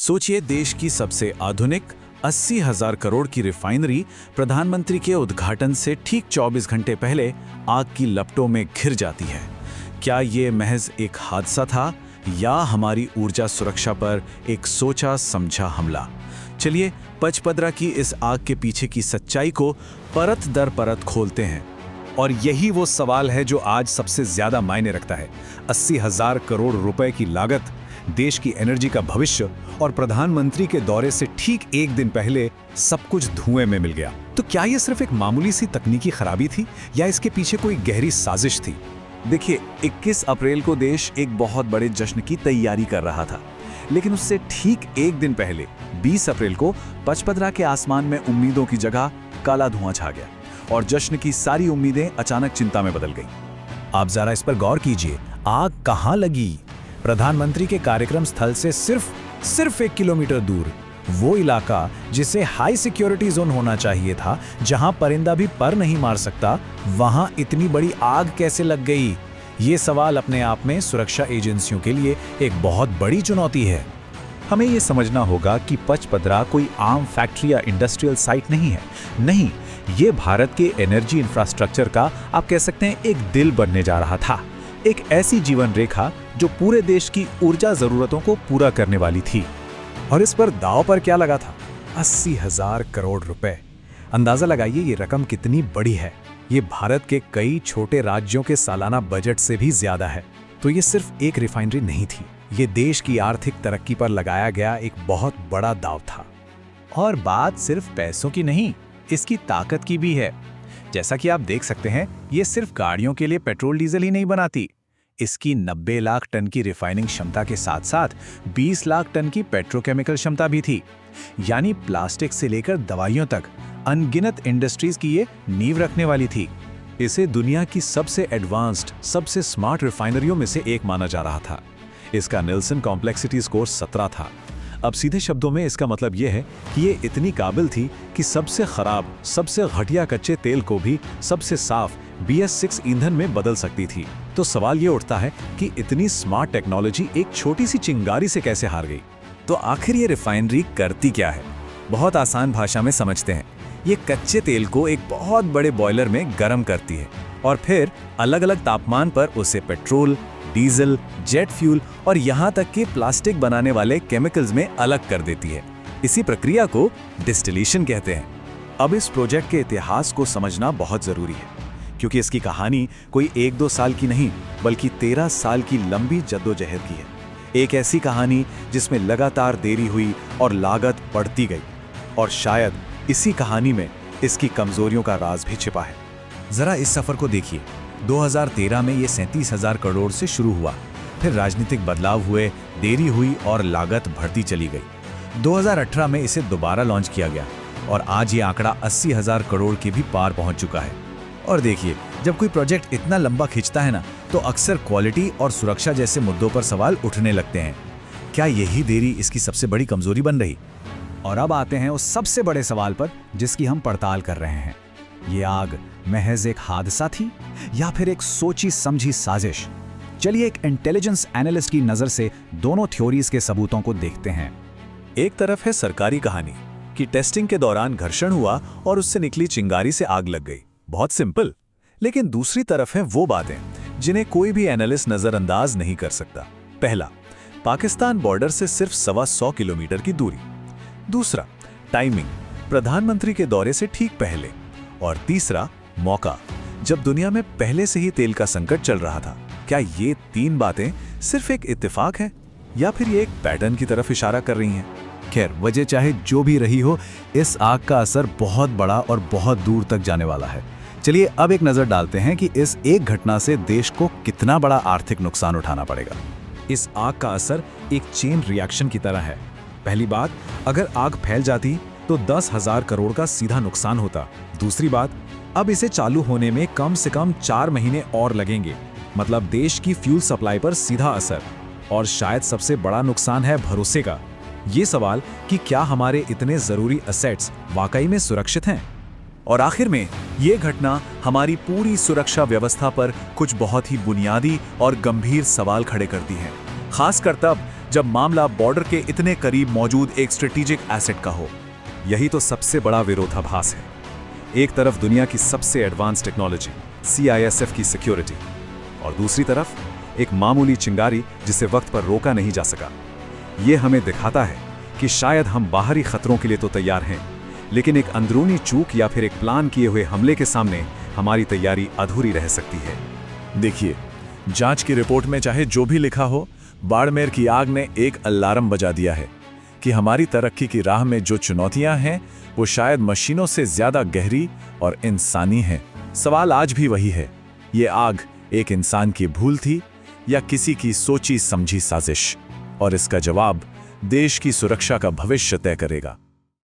सोचिए, देश की सबसे आधुनिक 80,000 करोड़ की रिफाइनरी प्रधानमंत्री के उद्घाटन से ठीक 24 घंटे पहले आग की लपटों में घिर जाती है। क्या ये महज एक हादसा था या हमारी ऊर्जा सुरक्षा पर एक सोचा समझा हमला? चलिए पचपदरा की इस आग के पीछे की सच्चाई को परत दर परत खोलते हैं। और यही वो सवाल है जो आज सबसे ज्यादा मायने रखता है। 80,000 करोड़ रुपए की लागत, देश की एनर्जी का भविष्य और प्रधानमंत्री के दौरे से ठीक एक दिन पहले सब कुछ धुएं में मिल गया। तो क्या ये सिर्फ एक मामूली सी तकनीकी खराबी थी या इसके पीछे कोई गहरी साजिश थी? देखिए, 21 अप्रैल को देश एक बहुत बड़े जश्न की तैयारी कर रहा था, लेकिन उससे ठीक एक दिन पहले 20 अप्रैल को पचपदरा के आसमान में उम्मीदों की जगह काला धुआं छा गया और जश्न की सारी उम्मीदें अचानक चिंता में बदल गईं। आप जरा इस पर गौर कीजिए, आग कहां लगी? प्रधानमंत्री के कार्यक्रम स्थल से सिर्फ 1 किलोमीटर दूर, वो इलाका जिसे हाई सिक्योरिटी जोन होना चाहिए था, जहां परिंदा भी पर नहीं मार सकता, वहां इतनी बड़ी आग कैसे लग गई? ये सवाल अपने आप में सुरक्षा एजेंसियों के लिए एक बहुत बड़ी चुनौती है। हमें ये समझना होगा कि पचपदरा कोई आम फैक्ट्री या इंडस्ट्रियल साइट नहीं है। नहीं, ये भारत के एनर्जी इंफ्रास्ट्रक्चर का, आप कह सकते हैं, एक दिल बनने जा रहा था। एक ऐसी जीवन रेखा जो पूरे देश की ऊर्जा जरूरतों को पूरा करने वाली थी। और इस पर दांव पर क्या लगा था? 80,000 करोड़ रुपए। अंदाजा लगाइए ये रकम कितनी बड़ी है। ये भारत के कई छोटे राज्यों के सालाना बजट से भी ज्यादा है। तो ये सिर्फ एक रिफाइनरी नहीं थी, ये देश की आर्थिक तरक्की पर लगाया गया एक बहुत बड़ा दांव था। और बात सिर्फ पैसों की नहीं, इसकी ताकत की भी है। जैसा कि आप देख सकते हैं, ये सिर्फ गाड़ियों के लिए पेट्रोल डीजल ही नहीं बनाती। इसकी 90 लाख टन की रिफाइनिंग क्षमता के साथ साथ 20 लाख टन की पेट्रोकेमिकल क्षमता भी थी। यानी प्लास्टिक से लेकर दवाइयों तक अनगिनत इंडस्ट्रीज की ये नींव रखने वाली थी। इसे दुनिया की सबसे एडवांस्ड, सबसे स्मार्ट रिफाइनरियों में से एक माना जा रहा था। इसका निल्सन कॉम्प्लेक्सिटी स्कोर 17 था। अब सीधे शब्दों में इसका मतलब यह है कि ये इतनी काबिल थी कि सबसे खराब, सबसे घटिया कच्चे तेल को भी सबसे साफ BS6 ईंधन में बदल सकती थी। तो सवाल ये उठता है कि इतनी स्मार्ट टेक्नोलॉजी एक छोटी सी चिंगारी से कैसे हार गई? तो आखिर ये रिफाइनरी करती क्या है? बहुत आसान भाषा में समझते हैं। ये कच्चे तेल को एक बहुत बड़े बॉयलर में गर्म करती है और फिर अलग अलग तापमान पर उसे पेट्रोल, डीजल, जेट फ्यूल और यहाँ तक कि प्लास्टिक बनाने वाले केमिकल्स में अलग कर देती है। इसी प्रक्रिया को डिस्टिलेशन कहते हैं। अब इस प्रोजेक्ट के इतिहास को समझना बहुत जरूरी है, क्योंकि इसकी कहानी कोई 1-2 साल की नहीं, बल्कि 13 साल की लंबी जद्दोजहद की है। एक ऐसी कहानी जिसमें लगातार देरी हुई और लागत बढ़ती गई। और शायद इसी कहानी में इसकी कमजोरियों का राज भी छिपा है। जरा इस सफर को देखिए। 2013 में ये 37,000 करोड़ से शुरू हुआ, फिर राजनीतिक बदलाव हुए, देरी हुई और लागत बढ़ती चली गई। 2018 में इसे दोबारा लॉन्च किया गया और आज ये आंकड़ा 80,000 करोड़ के भी पार पहुंच चुका है। और देखिए, जब कोई प्रोजेक्ट इतना लंबा खिंचता है ना, तो अक्सर क्वालिटी और सुरक्षा जैसे मुद्दों पर सवाल उठने लगते हैं। क्या यही देरी इसकी सबसे बड़ी कमजोरी बन रही? और अब आते हैं उस सबसे बड़े सवाल पर जिसकी हम पड़ताल कर रहे हैं। ये आग महज एक हादसा थी या फिर एक सोची समझी साजिश? चलिए एक इंटेलिजेंस एनालिस्ट की नजर से दोनों थ्योरीज के सबूतों को देखते हैं। एक तरफ है सरकारी कहानी कि टेस्टिंग के दौरान घर्षण हुआ और उससे निकली चिंगारी से आग लग गई। बहुत सिंपल। लेकिन दूसरी तरफ है वो बातें जिन्हें कोई भी एनालिस्ट नजरअंदाज नहीं कर सकता। पहला, पाकिस्तान बॉर्डर से सिर्फ 125 किलोमीटर की दूरी। दूसरा, टाइमिंग, प्रधानमंत्री के दौरे से ठीक पहले। और तीसरा, मौका, जब दुनिया में पहले से ही तेल का संकट चल रहा था। क्या ये 3 बातें सिर्फ एक इत्तेफाक है या फिर ये एक पैटर्न की तरफ इशारा कर रही हैं? खैर, वजह चाहे जो भी रही हो, इस आग का असर बहुत बड़ा और बहुत दूर तक जाने वाला है। चलिए अब एक नजर डालते हैं कि इस एक घटना से देश को कितना बड़ा आर्थिक नुकसान उठाना पड़ेगा। इस आग का असर एक चेन रिएक्शन की तरह है। पहली बात, अगर आग फैल जाती तो 10,000 करोड़ का सीधा नुकसान होता। दूसरी बात, अब इसे चालू होने में कम से कम 4 महीने और लगेंगे, मतलब देश की फ्यूल सप्लाई पर सीधा असर। और शायद सबसे बड़ा नुकसान है भरोसे का। ये सवाल कि क्या हमारे इतने जरूरी एसेट्स वाकई में सुरक्षित हैं? और आखिर में ये घटना हमारी पूरी सुरक्षा व्यवस्था पर कुछ बहुत ही बुनियादी और गंभीर सवाल खड़े करती है, खासकर तब जब मामला बॉर्डर के इतने करीब मौजूद एक स्ट्रेटेजिक एसेट का हो। यही तो सबसे बड़ा विरोधाभास है। एक तरफ दुनिया की सबसे एडवांस टेक्नोलॉजी CISF की सिक्योरिटी, और दूसरी तरफ एक मामूली चिंगारी जिसे वक्त पर रोका नहीं जा सका। ये हमें दिखाता है कि शायद हम बाहरी खतरों के लिए तो तैयार हैं, लेकिन एक अंदरूनी चूक या फिर एक प्लान किए हुए हमले के सामने हमारी तैयारी अधूरी रह सकती है। देखिए, जांच की रिपोर्ट में चाहे जो भी लिखा हो, बाड़मेर की आग ने एक अलार्म बजा दिया है कि हमारी तरक्की की राह में जो चुनौतियां हैं वो शायद मशीनों से ज्यादा गहरी और इंसानी हैं। सवाल आज भी वही है, ये आग एक इंसान की भूल थी या किसी की सोची समझी साजिश? और इसका जवाब देश की सुरक्षा का भविष्य तय करेगा।